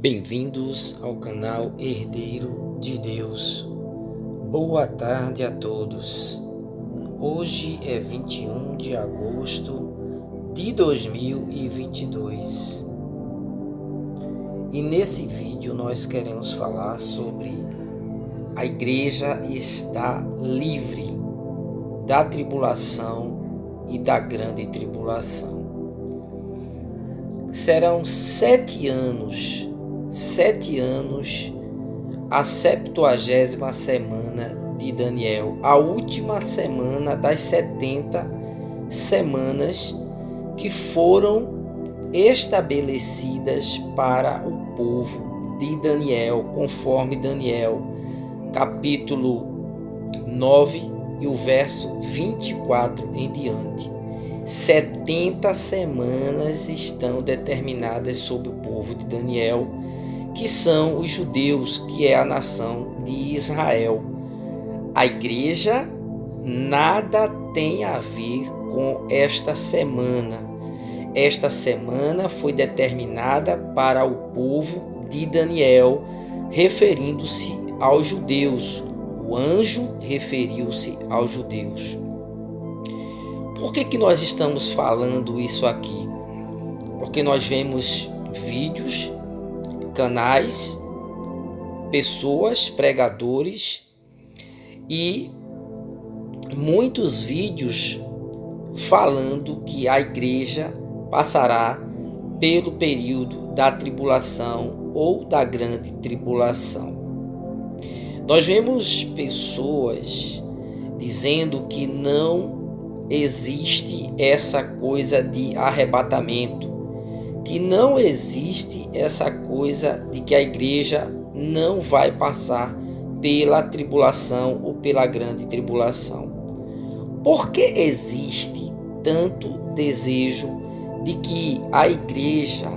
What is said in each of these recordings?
Bem-vindos ao canal Herdeiro de Deus. Boa tarde a todos. Hoje é 21 de agosto de 2022. E nesse vídeo nós queremos falar sobre a igreja está livre da tribulação e da grande tribulação. Serão 7 anos, a 70ª semana de Daniel, a última semana das 70 semanas que foram estabelecidas para o povo de Daniel, conforme Daniel, capítulo 9 e o verso 24 em diante. 70 semanas estão determinadas sobre o povo de Daniel, que são os judeus, que é a nação de Israel. A igreja nada tem a ver com esta semana. Esta semana foi determinada para o povo de Daniel, referindo-se aos judeus. O anjo referiu-se aos judeus. Por que nós estamos falando isso aqui? Porque nós vemos vídeos, canais, pessoas, pregadores e muitos vídeos falando que a igreja passará pelo período da tribulação ou da grande tribulação. Nós vemos pessoas dizendo que não existe essa coisa de arrebatamento, que não existe essa coisa de que a igreja não vai passar pela tribulação ou pela grande tribulação. Por que existe tanto desejo de que a igreja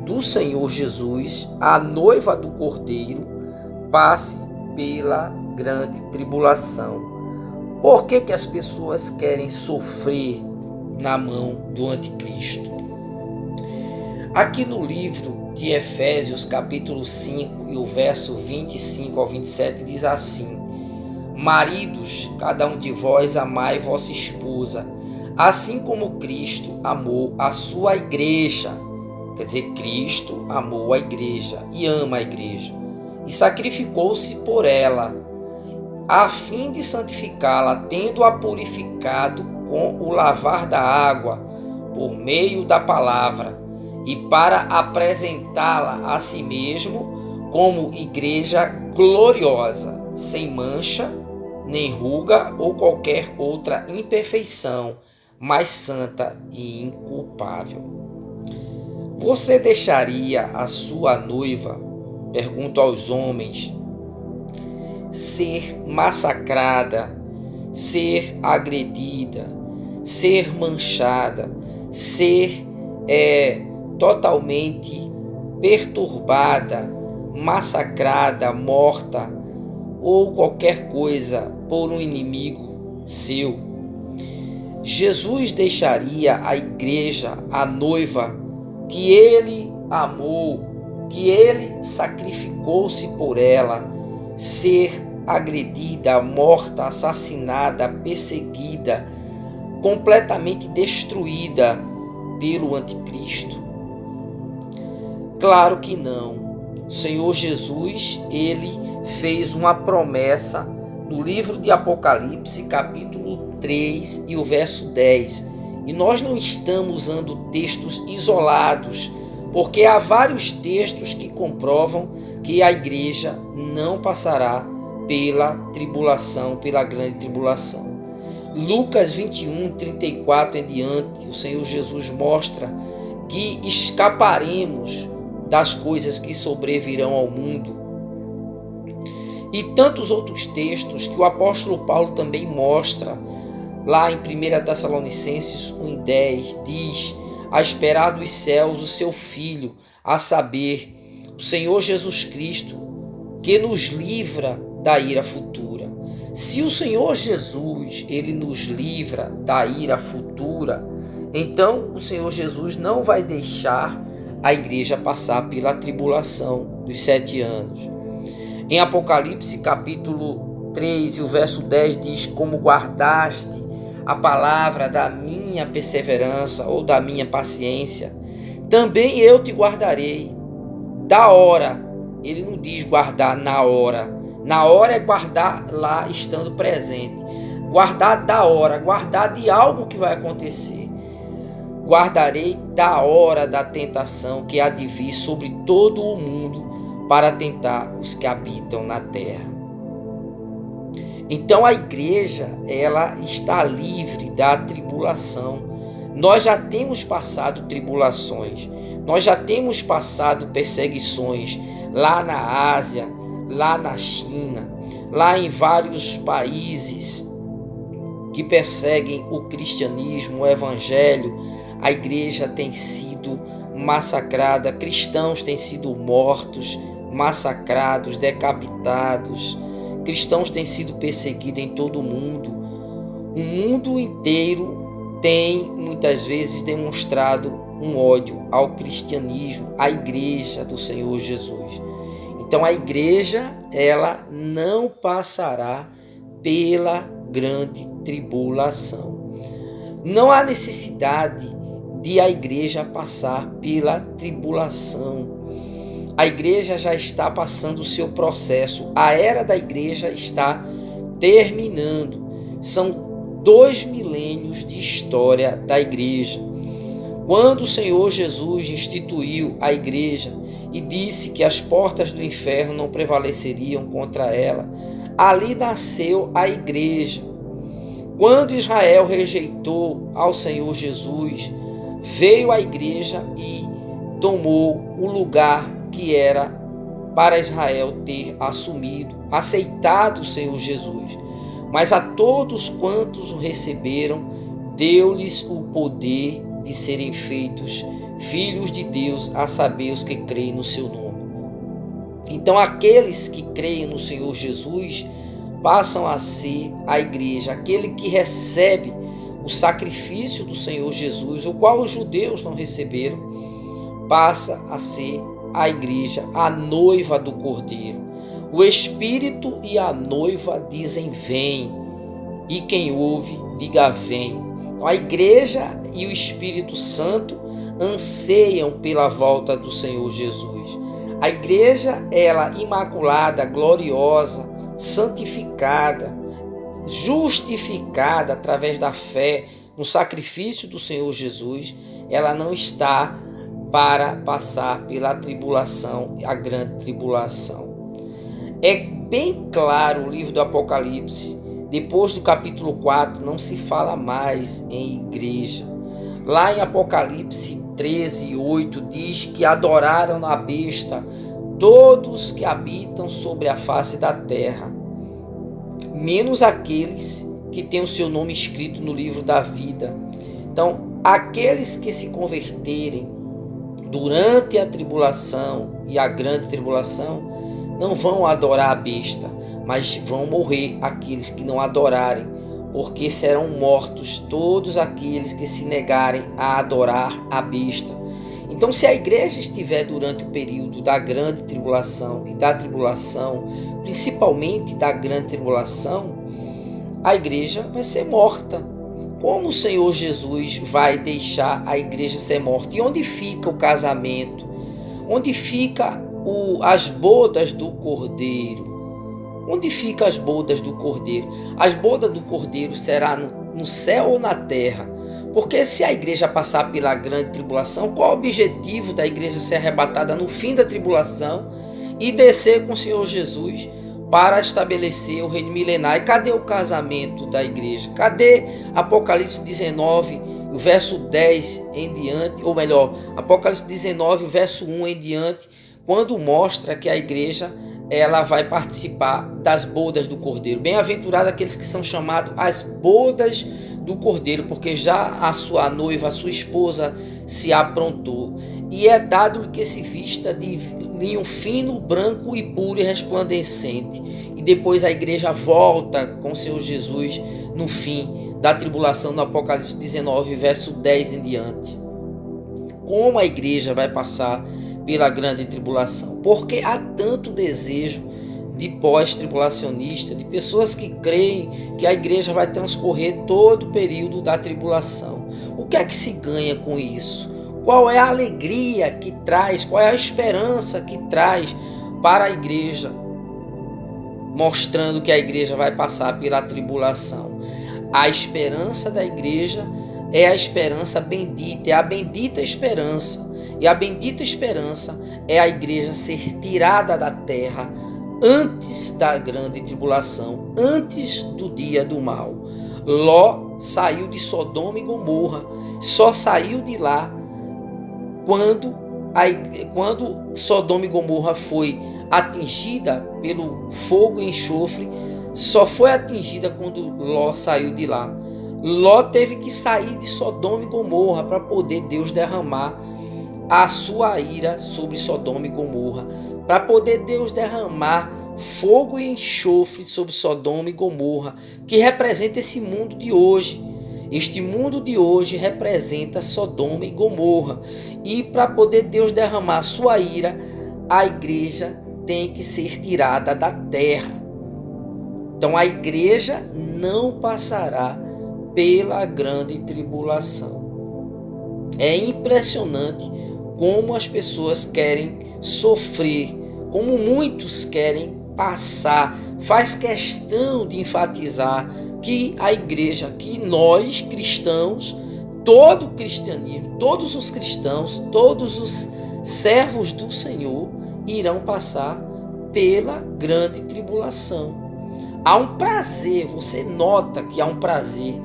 do Senhor Jesus, a noiva do Cordeiro, passe pela grande tribulação? Por que as pessoas querem sofrer na mão do anticristo? Aqui no livro de Efésios, capítulo 5, e o verso 25 ao 27, diz assim: Maridos, cada um de vós amai vossa esposa, assim como Cristo amou a sua igreja. Quer dizer, Cristo amou a igreja e ama a igreja, e sacrificou-se por ela, a fim de santificá-la, tendo-a purificado com o lavar da água, por meio da palavra, e para apresentá-la a si mesmo como igreja gloriosa, sem mancha, nem ruga ou qualquer outra imperfeição, mas santa e inculpável. Você deixaria a sua noiva, pergunto aos homens, ser massacrada, ser agredida, ser manchada, ser totalmente perturbada, massacrada, morta ou qualquer coisa por um inimigo seu? Jesus deixaria a igreja, a noiva, que ele amou, que ele sacrificou-se por ela, ser agredida, morta, assassinada, perseguida, completamente destruída pelo anticristo? Claro que não. O Senhor Jesus, ele fez uma promessa no livro de Apocalipse, capítulo 3 e o verso 10. E nós não estamos usando textos isolados, porque há vários textos que comprovam que a igreja não passará pela tribulação, pela grande tribulação. Lucas 21, 34 em diante, o Senhor Jesus mostra que escaparemos das coisas que sobrevirão ao mundo. E tantos outros textos que o apóstolo Paulo também mostra, lá em 1 Tessalonicenses 1,10, diz: a esperar dos céus o seu Filho, a saber, o Senhor Jesus Cristo, que nos livra da ira futura. Se o Senhor Jesus, ele nos livra da ira futura, então o Senhor Jesus não vai deixar a igreja passar pela tribulação dos 7 anos. Em Apocalipse capítulo 3 e o verso 10 diz: como guardaste a palavra da minha perseverança ou da minha paciência, também eu te guardarei da hora. Ele não diz guardar na hora. Na hora é guardar lá estando presente. Guardar da hora, guardar de algo que vai acontecer. Guardarei da hora da tentação que há de vir sobre todo o mundo para tentar os que habitam na terra. Então a igreja, ela está livre da tribulação. Nós já temos passado tribulações, nós já temos passado perseguições lá na Ásia, lá na China, lá em vários países que perseguem o cristianismo, o evangelho. A igreja tem sido massacrada, cristãos têm sido mortos, massacrados, decapitados, cristãos têm sido perseguidos em todo o mundo. O mundo inteiro tem muitas vezes demonstrado um ódio ao cristianismo, à igreja do Senhor Jesus. Então a igreja, ela não passará pela grande tribulação. Não há necessidade de a igreja passar pela tribulação. A igreja já está passando o seu processo. A era da igreja está terminando. São 2 milênios de história da igreja. Quando o Senhor Jesus instituiu a igreja e disse que as portas do inferno não prevaleceriam contra ela, ali nasceu a igreja. Quando Israel rejeitou ao Senhor Jesus, veio a igreja e tomou o lugar que era para Israel ter assumido, aceitado o Senhor Jesus. Mas a todos quantos o receberam, deu-lhes o poder de serem feitos filhos de Deus, a saber, os que creem no seu nome. Então aqueles que creem no Senhor Jesus passam a ser a igreja. Aquele que recebe o sacrifício do Senhor Jesus, o qual os judeus não receberam, passa a ser a igreja, a noiva do Cordeiro. O Espírito e a noiva dizem vem, e quem ouve diga vem. A igreja e o Espírito Santo anseiam pela volta do Senhor Jesus. A igreja, ela imaculada, gloriosa, santificada, justificada através da fé no sacrifício do Senhor Jesus, ela não está para passar pela tribulação, a grande tribulação. É bem claro o livro do Apocalipse. Depois do capítulo 4 não se fala mais em igreja. Lá em Apocalipse 13:8 diz que adoraram a besta todos que habitam sobre a face da terra, menos aqueles que têm o seu nome escrito no livro da vida. Então, aqueles que se converterem durante a tribulação e a grande tribulação não vão adorar a besta, mas vão morrer aqueles que não adorarem, porque serão mortos todos aqueles que se negarem a adorar a besta. Então, se a igreja estiver durante o período da grande tribulação e da tribulação, principalmente da grande tribulação, a igreja vai ser morta. Como o Senhor Jesus vai deixar a igreja ser morta? E onde fica o casamento? Onde fica as bodas do Cordeiro? Onde ficam as bodas do Cordeiro? As bodas do Cordeiro será no céu ou na terra? Porque se a igreja passar pela grande tribulação, qual o objetivo da igreja ser arrebatada no fim da tribulação e descer com o Senhor Jesus para estabelecer o reino milenar? E cadê o casamento da igreja? Cadê Apocalipse 19, o verso 10 em diante? Ou melhor, Apocalipse 19, o verso 1 em diante, quando mostra que a igreja ela vai participar das bodas do Cordeiro. Bem-aventurados aqueles que são chamados as bodas do Cordeiro, porque já a sua noiva, a sua esposa, se aprontou. E é dado que se vista de linho fino, branco e puro e resplandecente. E depois a igreja volta com o Senhor Jesus no fim da tribulação, no Apocalipse 19, verso 10 em diante. como a igreja vai passar pela grande tribulação. Porque há tanto desejo de pós-tribulacionista, de pessoas que creem que a igreja vai transcorrer todo o período da tribulação. O que é que se ganha com isso? Qual é a alegria que traz? Qual é a esperança que traz para a igreja, mostrando que a igreja vai passar pela tribulação? A esperança da igreja é a esperança bendita, é a bendita esperança. E a bendita esperança é a igreja ser tirada da terra antes da grande tribulação, antes do dia do mal. Ló saiu de Sodoma e Gomorra, só saiu de lá quando Sodoma e Gomorra foi atingida pelo fogo e enxofre. Só foi atingida quando Ló saiu de lá. Ló teve que sair de Sodoma e Gomorra para poder Deus derramar a sua ira sobre Sodoma e Gomorra, para poder Deus derramar fogo e enxofre sobre Sodoma e Gomorra, que representa esse mundo de hoje. Este mundo de hoje representa Sodoma e Gomorra. E para poder Deus derramar sua ira, a igreja tem que ser tirada da terra. Então a igreja não passará pela grande tribulação. É impressionante como as pessoas querem sofrer, como muitos querem passar. Faz questão de enfatizar que a igreja, que nós cristãos, todo o cristianismo, todos os cristãos, todos os servos do Senhor irão passar pela grande tribulação. Há um prazer, você nota que há um prazer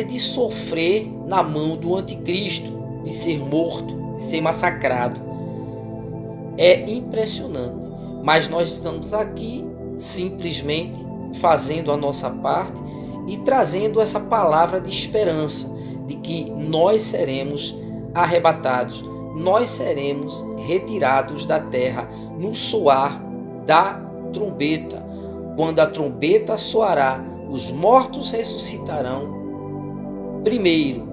de sofrer na mão do anticristo, de ser morto, de ser massacrado. É impressionante, mas nós estamos aqui simplesmente fazendo a nossa parte e trazendo essa palavra de esperança, de que nós seremos arrebatados, nós seremos retirados da terra no soar da trombeta. Quando a trombeta soará, os mortos ressuscitarão primeiro,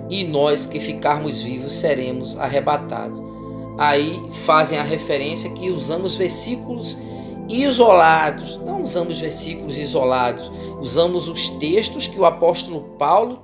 e nós que ficarmos vivos seremos arrebatados. Aí fazem a referência que usamos versículos isolados, não usamos versículos isolados, usamos os textos que o apóstolo Paulo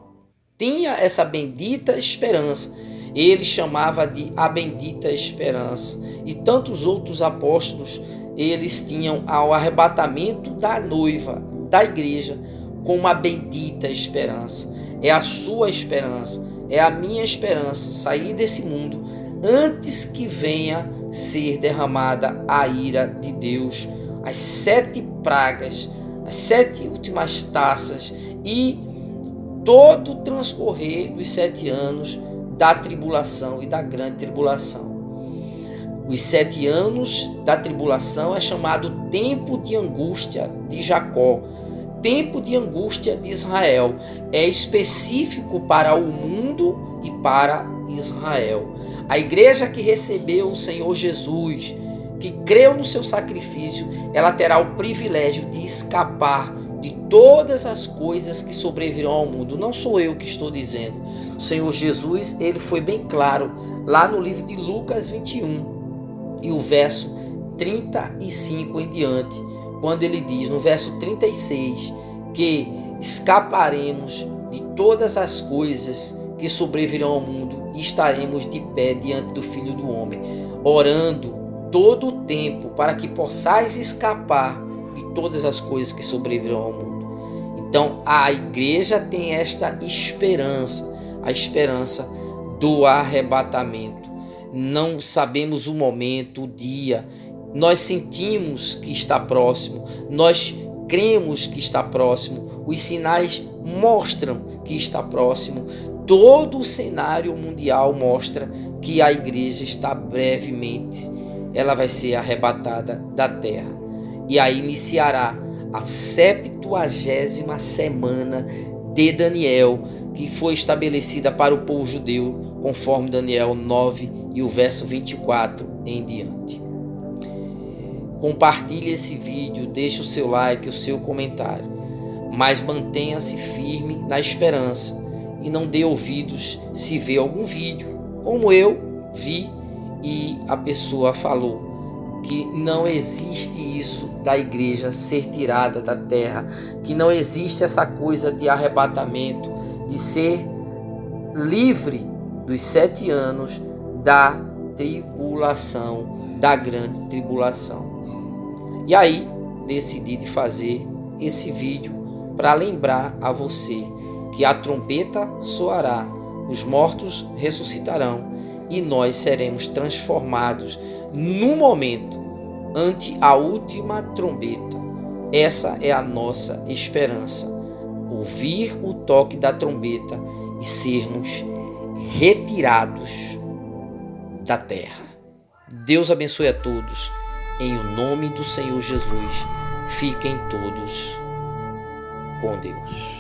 tinha essa bendita esperança. Ele chamava de a bendita esperança. E tantos outros apóstolos, eles tinham ao arrebatamento da noiva, da igreja, com uma bendita esperança. É a sua esperança, é a minha esperança, sair desse mundo antes que venha ser derramada a ira de Deus, as 7 pragas, as 7 últimas taças e todo o transcorrer dos 7 anos da tribulação e da grande tribulação. Os 7 anos da tribulação é chamado tempo de angústia de Jacó, tempo de angústia de Israel. É específico para o mundo e para Israel. A igreja que recebeu o Senhor Jesus, que creu no seu sacrifício, ela terá o privilégio de escapar de todas as coisas que sobrevirão ao mundo. Não sou eu que estou dizendo. O Senhor Jesus, ele foi bem claro lá no livro de Lucas 21 e o verso 35 em diante, quando ele diz no verso 36 que escaparemos de todas as coisas que sobrevirão ao mundo e estaremos de pé diante do Filho do Homem, orando todo o tempo para que possais escapar de todas as coisas que sobrevirão ao mundo. Então a igreja tem esta esperança, a esperança do arrebatamento. Não sabemos o momento, o dia, nós sentimos que está próximo, nós cremos que está próximo, os sinais mostram que está próximo, todo o cenário mundial mostra que a igreja está brevemente, ela vai ser arrebatada da terra. E aí iniciará a 70ª semana de Daniel, que foi estabelecida para o povo judeu, conforme Daniel 9 e o verso 24 em diante. Compartilhe esse vídeo, deixe o seu like, o seu comentário, mas mantenha-se firme na esperança e não dê ouvidos se vê algum vídeo como eu vi e a pessoa falou que não existe isso da igreja ser tirada da terra, que não existe essa coisa de arrebatamento, de ser livre dos 7 anos da tribulação, da grande tribulação. E aí decidi de fazer esse vídeo para lembrar a você que a trombeta soará, os mortos ressuscitarão e nós seremos transformados no momento ante a última trombeta. Essa é a nossa esperança, ouvir o toque da trombeta e sermos retirados da terra. Deus abençoe a todos, em o nome do Senhor Jesus. Fiquem todos com Deus.